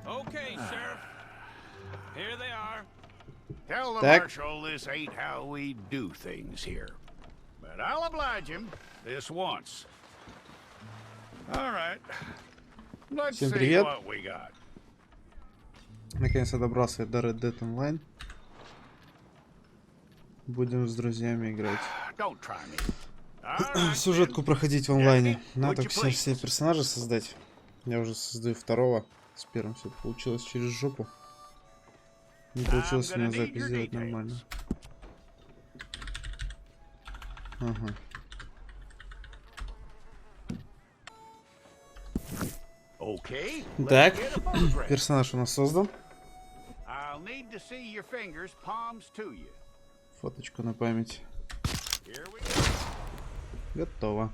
Okay, Sheriff. Here they are. Tell the Так. Marshal this ain't how we do things here. But I'll oblige him this once. All right. Let's Всем see привет. what we got. Наконец-то добрался до Red Dead Online. Будем с друзьями играть. Don't try me. All right, Сюжетку then. проходить в онлайне. Deputy, Надо would you все please? персонажа создать. Я уже создаю второго. С первым все получилось через жопу. Не получилось у I'm меня gonna need запись your сделать details. нормально. Ага. Okay. Так, Let's get a photograph. персонаж у нас создан. I'll need to see your fingers, palms to you. Фоточку на память. Here we go. Готово.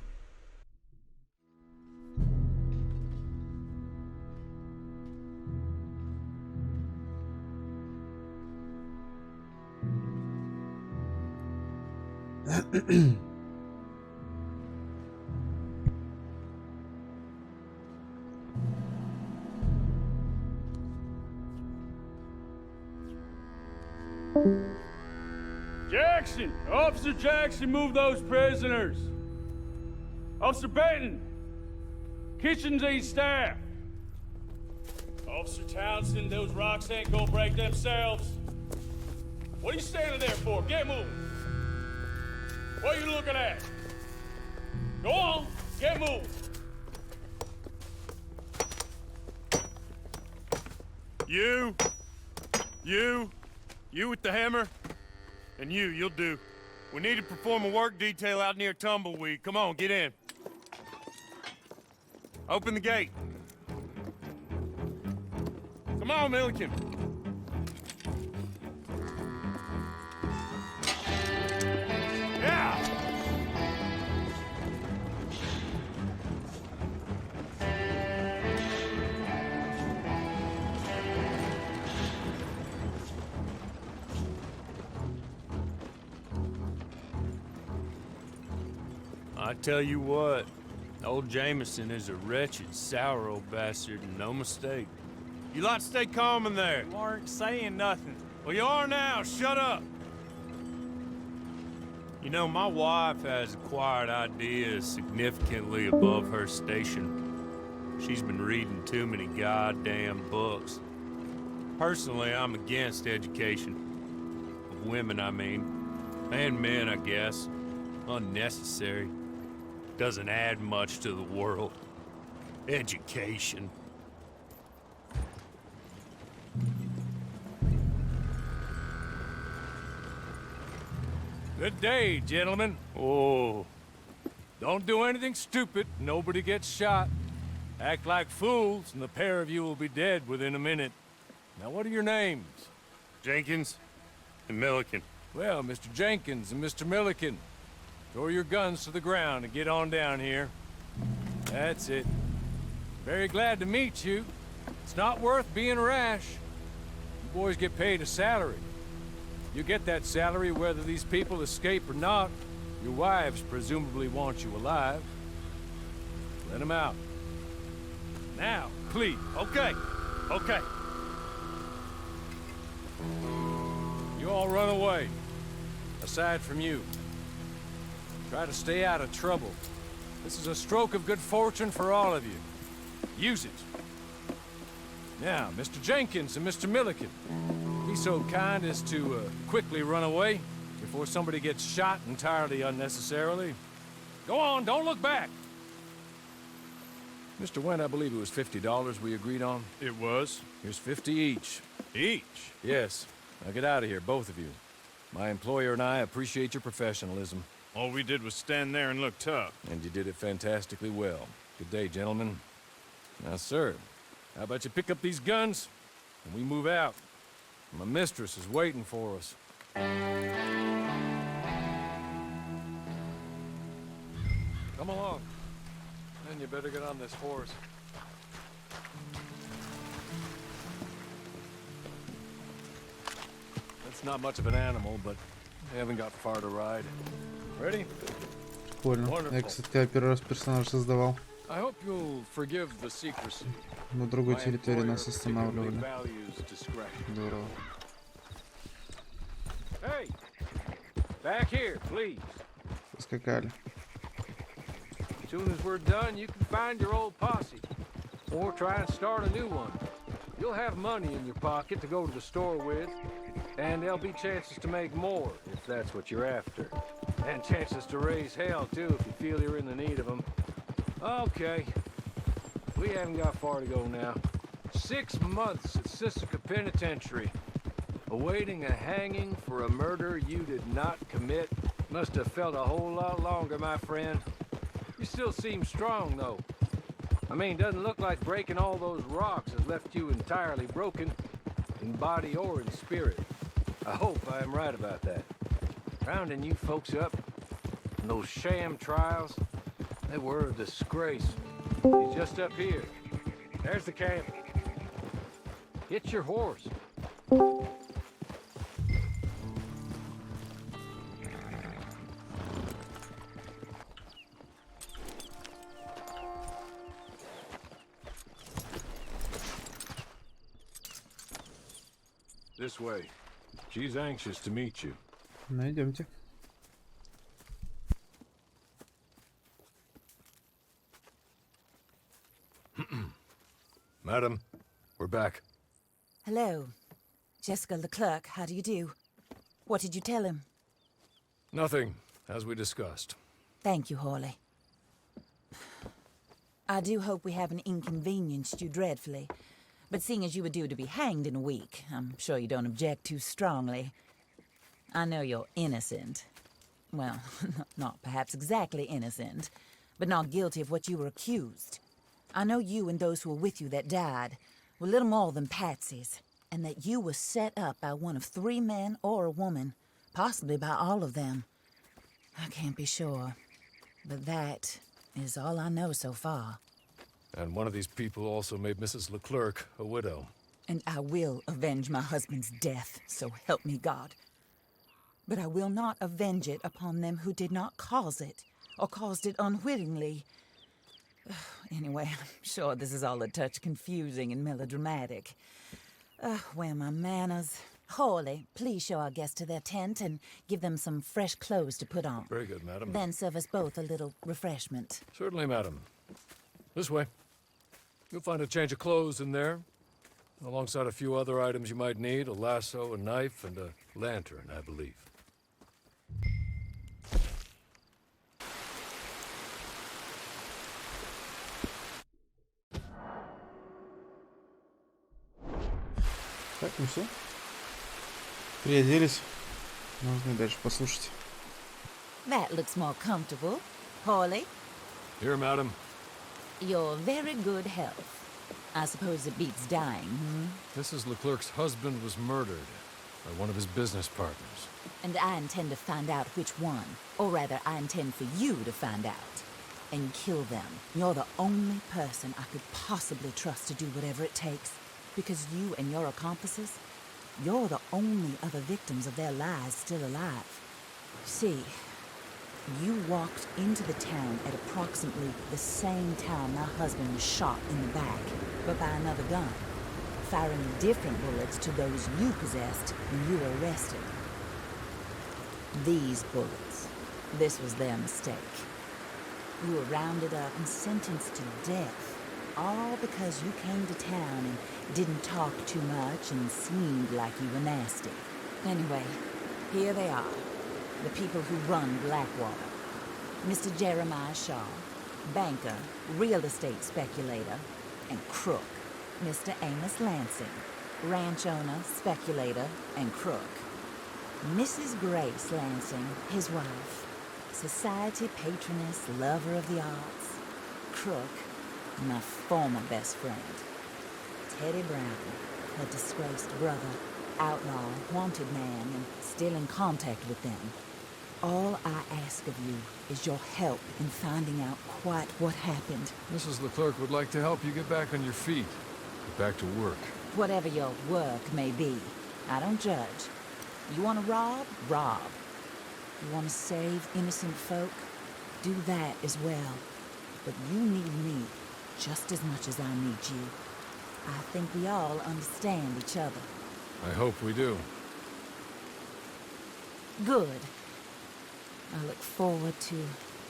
Jackson! Officer Jackson, move those prisoners! Officer Benton! Kitchens ain't staff! Officer Townsend, those rocks ain't gonna break themselves. What are you standing there for? Get moving! What are you looking at? Go on, get moving! You with the hammer? And you'll do. We need to perform a work detail out near Tumbleweed. Come on, get in. Open the gate. Come on, Milliken. Yeah! I tell you what, old Jameson is a wretched, sour old bastard, and no mistake. You lot stay calm in there. You aren't saying nothing. Well, you are now. Shut up. You know, my wife has acquired ideas significantly above her station. She's been reading too many goddamn books. Personally, I'm against education. Of women, I mean. And men, I guess. Unnecessary. Doesn't add much to the world. Education. Good day, gentlemen. Oh, Don't do anything stupid. Nobody gets shot. Act like fools, and the pair of you will be dead within a minute. Now, what are your names? Jenkins and Milliken. Well, Mr. Jenkins and Mr. Milliken, throw your guns to the ground and get on down here. That's it. Very glad to meet you. It's not worth being rash. You boys get paid a salary. You get that salary whether these people escape or not. Your wives presumably want you alive. Let them out. Now, please. Okay. You all run away. Aside from you. Try to stay out of trouble. This is a stroke of good fortune for all of you. Use it. Now, Mr. Jenkins and Mr. Milliken, be so kind as to quickly run away before somebody gets shot entirely unnecessarily. Go on, don't look back. Mr. Wendt, I believe it was $50 we agreed on. It was. Here's 50 each. Each? Yes. Now get out of here, both of you. My employer and I appreciate your professionalism. All we did was stand there and look tough. And you did it fantastically well. Good day, gentlemen. Now, sir, how about you pick up these guns and we move out? My mistress is waiting for us. Come along. Then you better get on this horse. That's not much of an animal, but they haven't got far to ride. Ready? Прикольно. Я, кстати, когда первый раз персонажа создавал. I hope you'll forgive the secrecy. На другой My территории employer нас particularly останавливали. values discretion. Здорово. Hey, back here, please. Поскакали. As soon as we're done, you can find your old posse, or try and start a new one. You'll have money in your pocket to go to the store with, and there'll be chances to make more, if that's what you're after. And chances to raise hell, too, if you feel you're in the need of them. Okay. We haven't got far to go now. 6 months at Sisika Penitentiary. Awaiting a hanging for a murder you did not commit. Must have felt a whole lot longer, my friend. You still seem strong, though. I mean, doesn't look like breaking all those rocks has left you entirely broken, in body or in spirit. I hope I am right about that. Rounding you folks up, and those sham trials, they were a disgrace. He's just up here. There's the camp. Get your horse. This way. She's anxious to meet you. Найдемте. Madam, we're back. Hello. Jessica Leclerc, how do you do? What did you tell him? Nothing, as we discussed. Thank you, Hawley. I do hope we haven't inconvenienced you dreadfully. But seeing as you were due to be hanged in a week, I'm sure you don't object too strongly. I know you're innocent. Well, not perhaps exactly innocent, but not guilty of what you were accused. I know you and those who were with you that died were little more than patsies, and that you were set up by one of 3 men or a woman, possibly by all of them. I can't be sure, but that is all I know so far. And one of these people also made Mrs. Leclerc a widow. And I will avenge my husband's death, so help me God. But I will not avenge it upon them who did not cause it, or caused it unwittingly. Anyway, I'm sure this is all a touch confusing and melodramatic. Where are my manners? Hawley, please show our guests to their tent and give them some fresh clothes to put on. Very good, madam. Then serve us both a little refreshment. Certainly, madam. This way. You'll find a change of clothes in there, alongside a few other items you might need, a lasso, a knife, and a lantern, I believe. Так, ну все. Приоделись. Можно дальше послушать. That looks more comfortable. Hawley, Here, madam. you're very good health. I suppose it beats dying, hmm? Mrs. Leclerc's husband was murdered by one of his business partners. And I intend to find out which one. Or rather, I intend for you to find out. And kill them. You're the only person I could possibly trust to do whatever it takes. Because you and your accomplices, you're the only other victims of their lies still alive. See, you walked into the town at approximately the same time my husband was shot in the back, but by another gun, firing different bullets to those you possessed when you were arrested. These bullets, this was their mistake. You were rounded up and sentenced to death, all because you came to town and didn't talk too much and seemed like you were nasty. Anyway, here they are. The people who run Blackwater. Mr. Jeremiah Shaw, banker, real estate speculator, and crook. Mr. Amos Lansing, ranch owner, speculator, and crook. Mrs. Grace Lansing, his wife, society patroness, lover of the arts, crook, my former best friend. Teddy Brown, her disgraced brother, outlaw, wanted man, and still in contact with them. All I ask of you is your help in finding out quite what happened. Mrs. Leclerc would like to help you get back on your feet. Get back to work. Whatever your work may be, I don't judge. You want to rob? Rob. You want to save innocent folk? Do that as well. But you need me just as much as I need you. think we all understand each other. I hope we do. Good. I look forward to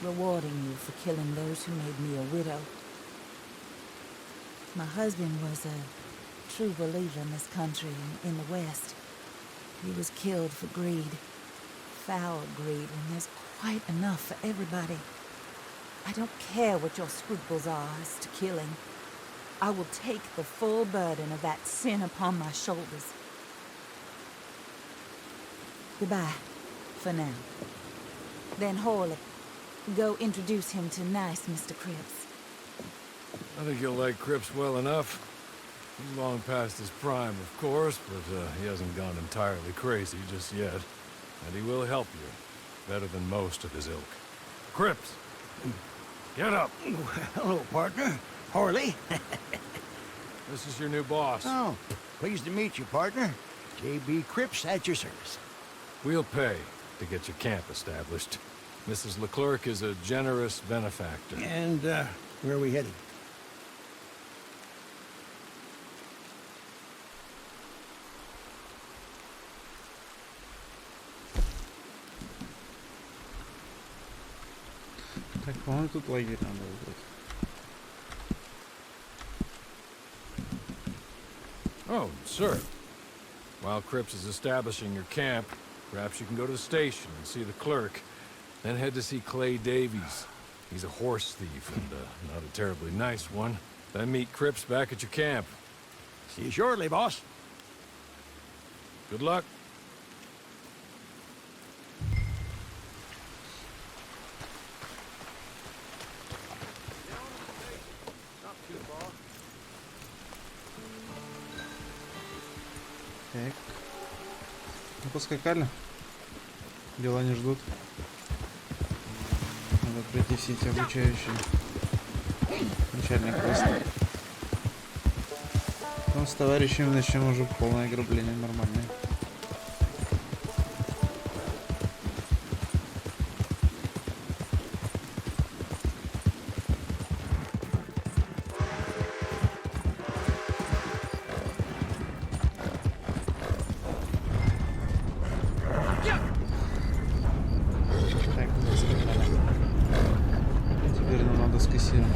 rewarding you for killing those who made me a widow. My husband was a true believer in this country and in the West. He was killed for greed. Foul greed when there's quite enough for everybody. I don't care what your scruples are as to killing. I will take the full burden of that sin upon my shoulders. Goodbye, for now. Then Horley, go introduce him to nice Mr. Cripps. I think you'll like Cripps well enough. He's long past his prime, of course, but he hasn't gone entirely crazy just yet. And he will help you, better than most of his ilk. Cripps! Get up! Hello, partner. Horley. This is your new boss. Oh, pleased to meet you, partner. J.B. Cripps at your service. We'll pay to get your camp established. Mrs. Leclerc is a generous benefactor. And, where are we heading? Так, по-моему, тут лагерь надо выбрать. Oh, sir. While Cripps is establishing your camp, perhaps you can go to the station and see the clerk. Then head to see Clay Davies. He's a horse thief and not a terribly nice one. Then meet Cripps back at your camp. See you shortly, boss. Good luck. Так. Ну, поскакали. Дела не ждут. Надо пройти все эти обучающие. Начальный квест. Потом с товарищами начнем уже полное ограбление нормальное.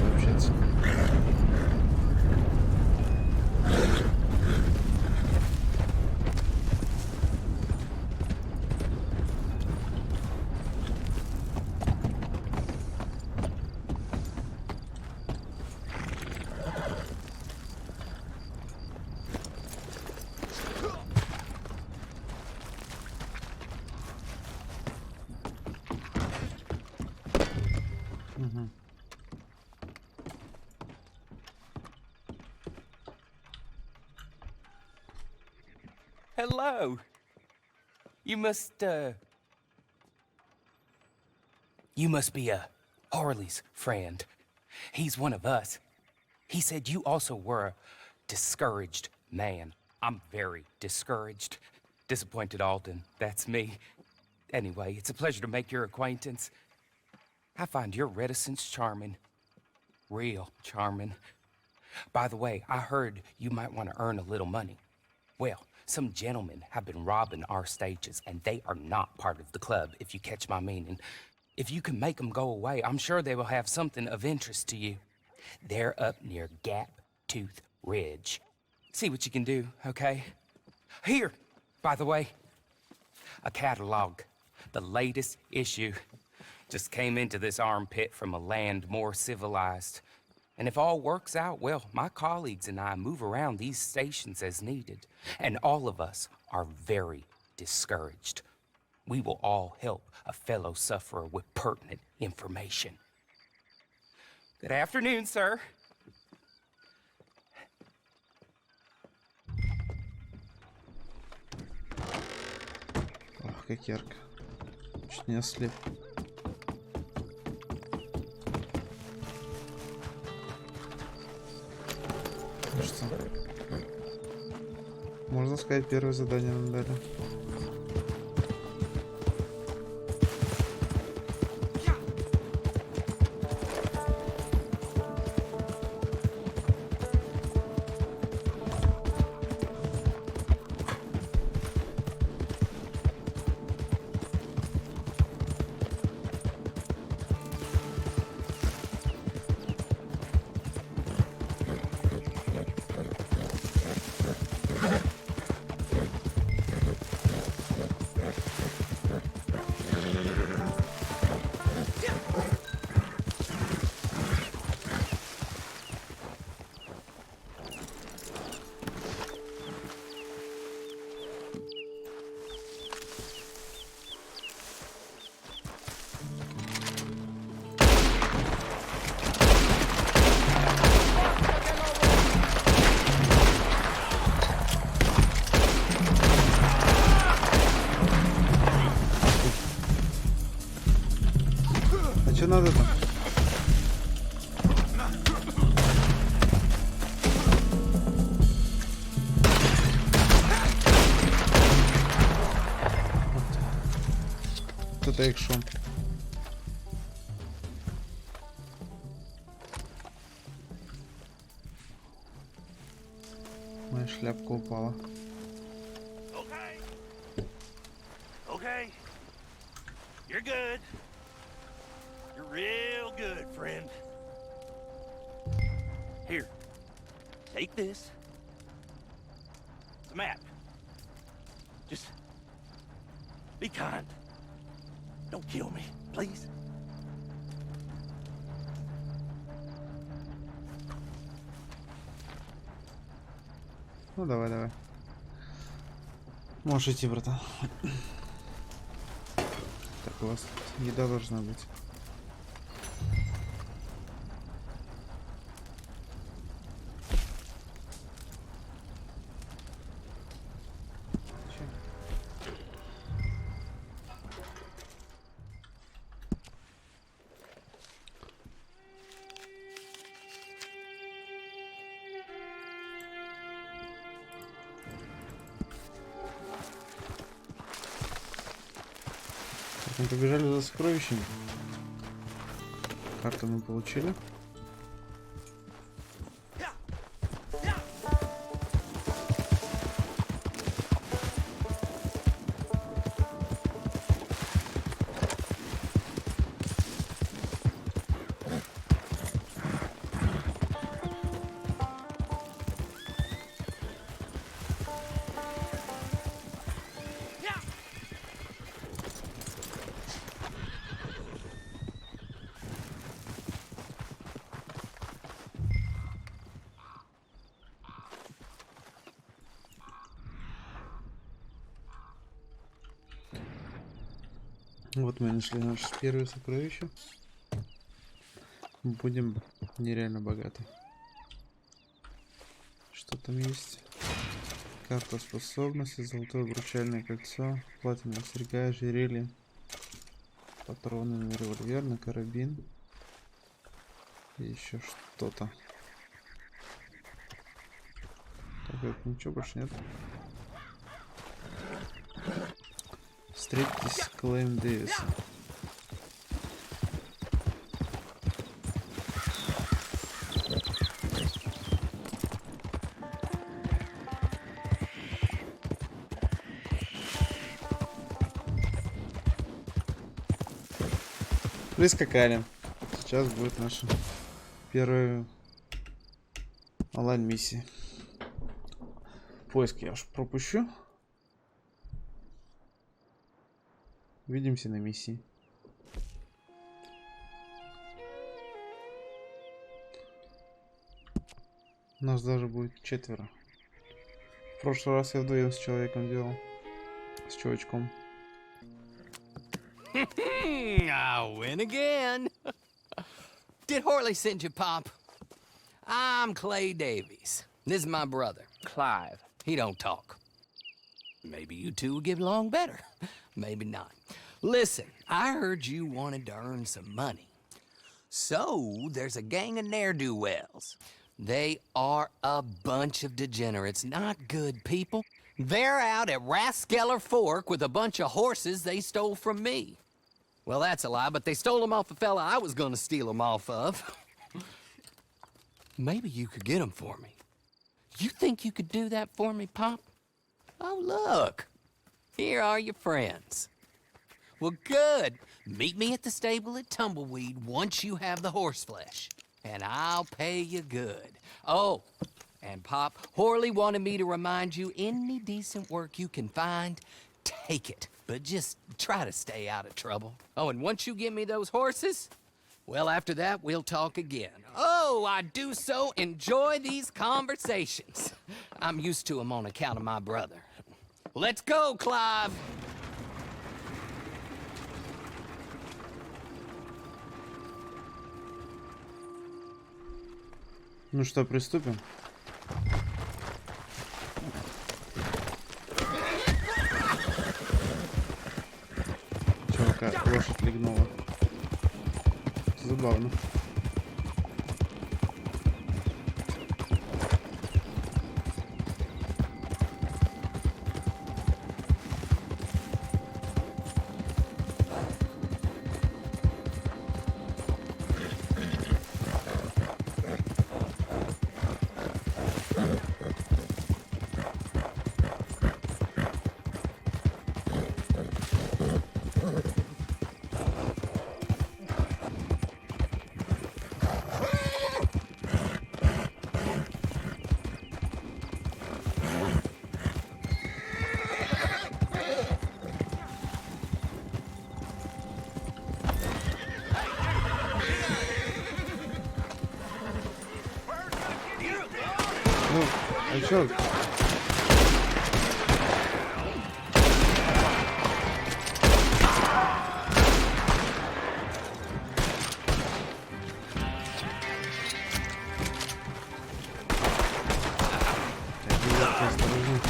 Пообщаться. Hello. You must be Harley's friend. He's one of us. He said you also were a discouraged man. I'm very discouraged. Disappointed Alden, that's me. Anyway, it's a pleasure to make your acquaintance. I find your reticence charming. Real charming. By the way, I heard you might want to earn a little money. Well, some gentlemen have been robbing our stages, and they are not part of the club, if you catch my meaning. If you can make them go away, I'm sure they will have something of interest to you. They're up near Gap Tooth Ridge. See what you can do, okay? Here, by the way, a catalog. The latest issue. Just came into this armpit from a land more civilized. And if all works out, well, my colleagues and I move around these stations as needed. And all of us are very discouraged. We will all help a fellow sufferer with pertinent information. Good afternoon, sir. Ох, как ярко. Чуть не ослеп. Что? Можно сказать, первое задание нам дали. take шум. Моя шляпка упала. Okay. Okay. You're good. You're real good, friend. Here. Take this. It's a map. Just be kind. Don't kill me, please. Ну давай, давай. Можешь идти, братан. Так, у вас тут еда должна быть. Мы побежали за сокровищами. Карту мы получили. Вот мы нашли наше первое сокровище. Будем нереально богаты. Что там есть? Карта способности, золотое обручальное кольцо, платиновая серьга, ожерелье, патроны на револьвер, на карабин и еще что-то. Так, это ничего больше нет. Встретитесь, claim this. Прискакали. Сейчас будет наша первая онлайн-миссия. Поиск я уж пропущу. Увидимся на миссии. Нас даже будет 4. В прошлый раз я вдвоем с человеком делал. С чувачком. I win again. Did Horley send you, Pop? I'm Clay Davies. This is my brother, Clive. He don't talk. Maybe you two will get along better. Maybe not. Listen, I heard you wanted to earn some money. So, there's a gang of ne'er-do-wells. They are a bunch of degenerates, not good people. They're out at Raskeller Fork with a bunch of horses they stole from me. Well, that's a lie, but they stole them off a fella I was gonna steal them off of. Maybe you could get them for me. You think you could do that for me, Pop? Oh, look. Here are your friends. Well, good. Meet me at the stable at Tumbleweed once you have the horse flesh. And I'll pay you good. Oh, and Pop, Horley wanted me to remind you, any decent work you can find, take it. But just try to stay out of trouble. Oh, and once you give me those horses, well, after that, we'll talk again. Oh, I do so enjoy these conversations. I'm used to them on account of my brother. Let's go, Clive! Ну что, приступим? Чувака, лошадь легнула. Забавно. Чё?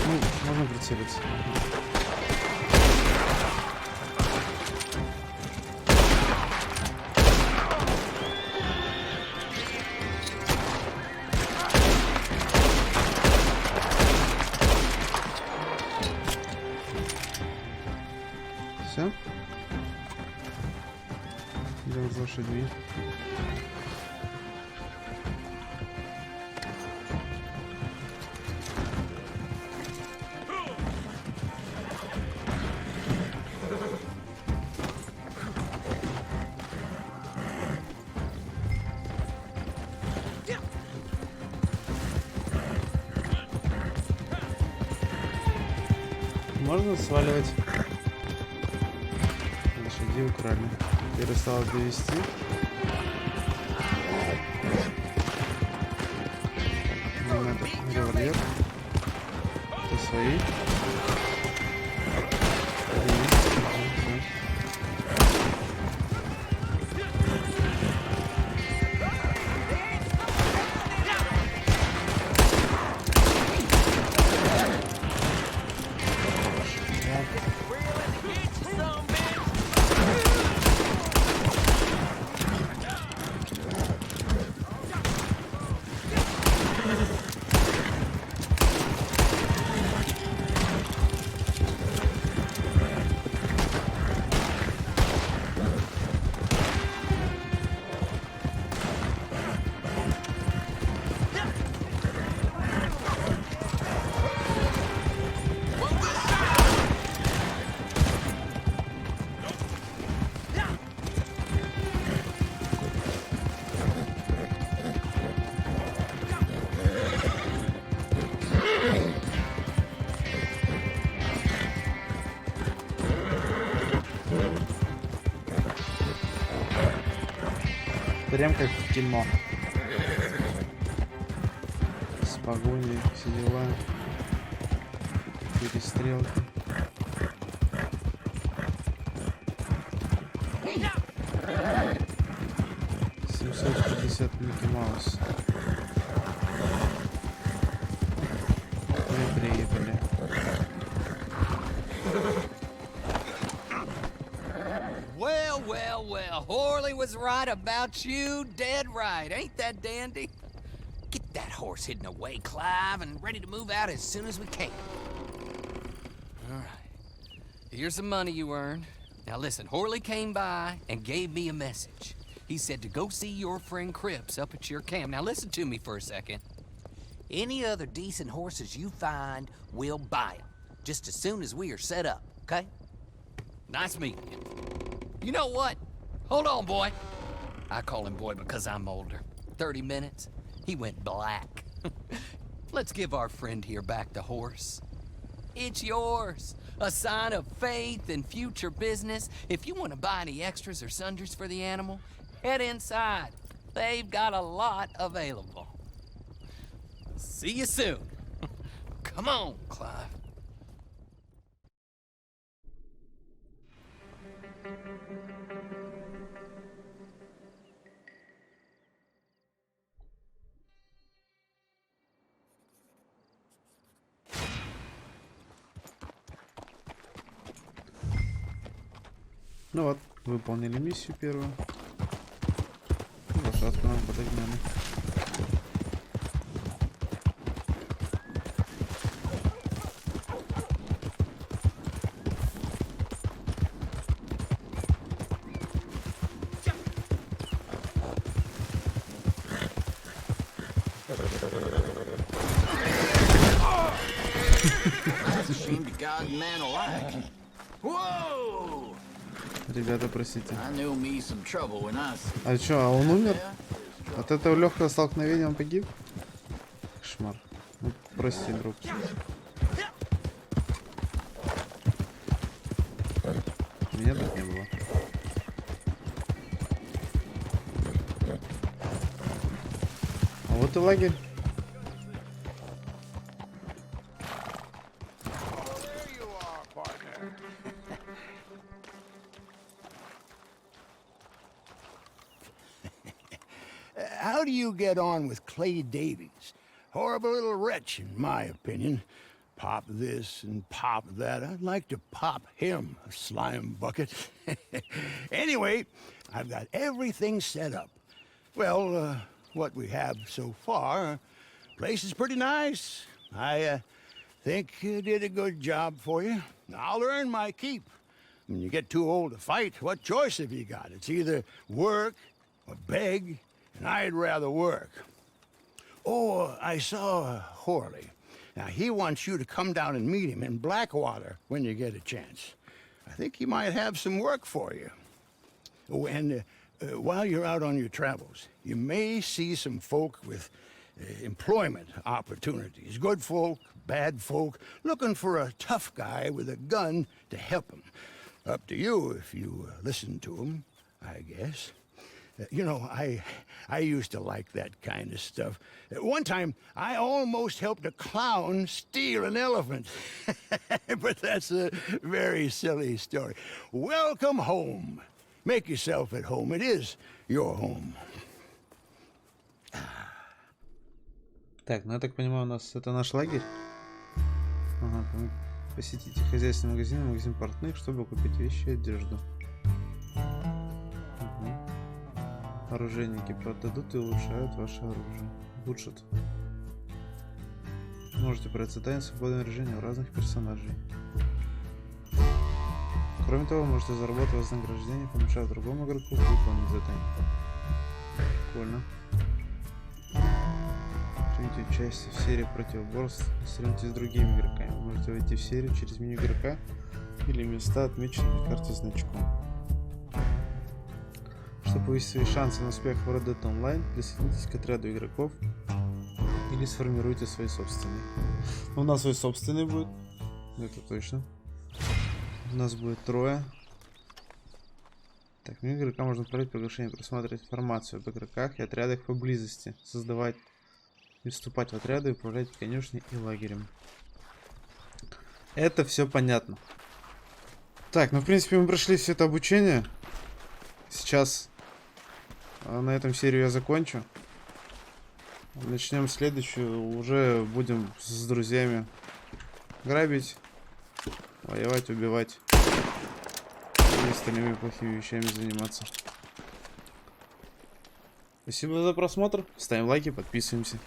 Ну, можно прицелиться. Все? Идем за лошадьми. Можно сваливать. Лошади украли. Теперь осталось довести. Надо револьвер. Это свои. Прям как в кино. С погоней, все дела. Перестрелки. $750 Микки Маус. Мы приехали. Well, Horley was right about you, dead right. Ain't that dandy? Get that horse hidden away, Clive, and ready to move out as soon as we can. All right. Here's the money you earned. Now listen, Horley came by and gave me a message. He said to go see your friend Cripps up at your camp. Now listen to me for a second. Any other decent horses you find, we'll buy them. Just as soon as we are set up, okay? Nice meeting you. You know what? Hold on, boy. I call him boy because I'm older. 30 minutes, he went black. Let's give our friend here back the horse. It's yours. A sign of faith and future business. If you want to buy any extras or sundries for the animal, head inside. They've got a lot available. See you soon. Come on, Clive. Ну вот, выполнили миссию первую. Лошадку нам подогнали. Ребята, простите. А чё, а он умер? От этого легкого столкновения он погиб? Кошмар. Ну, прости, друг. Меня так не было. А вот и лагерь. how do you get on with Clay Davies? Horrible little wretch, in my opinion. Pop this and pop that. I'd like to pop him, a slime bucket. Anyway, I've got everything set up. Well, what we have so far, place is pretty nice. I think you did a good job for you. I'll earn my keep. When you get too old to fight, what choice have you got? It's either work or beg, and I'd rather work. Oh, I saw Horley. Now, he wants you to come down and meet him in Blackwater when you get a chance. I think he might have some work for you. Oh, and while you're out on your travels, you may see some folk with employment opportunities. Good folk, bad folk, looking for a tough guy with a gun to help them. Up to you if you listen to them, I guess. You know, I used to like that kind of stuff. One time, I almost helped a clown steal an elephant. But that's a very silly story. Welcome home. Make yourself at home. It is your home. Так, ну я так понимаю, у нас это наш лагерь. Ага, посетите хозяйственный магазин и магазин портных, чтобы купить вещи и одежду. Оружейники продадут и улучшают ваше оружие. Улучшат. Можете брать задания в свободном режиме у разных персонажей. Кроме того, можете заработать вознаграждение, помешав другому игроку выполнить задание. Прикольно. Примите участие в серии противоборств и сравните с другими игроками. Вы можете войти в серию через меню игрока или места, отмеченные на карте значком. Чтобы повысить свои шансы на успех в Ryduk онлайн, присоединитесь к отряду игроков или сформируйте свои собственные. У нас свой собственный будет, это точно. У нас будет 3. Так, ну игрока можно отправить приглашение, просматривать информацию об игроках и отрядах поблизости, создавать и вступать в отряды, управлять конюшней и лагерем. Это все понятно. Так, ну в принципе мы прошли все это обучение. Сейчас на этом серию я закончу. Начнем следующую. Уже будем с друзьями грабить, воевать, убивать и остальными плохими вещами заниматься. Спасибо за просмотр. Ставим лайки, подписываемся.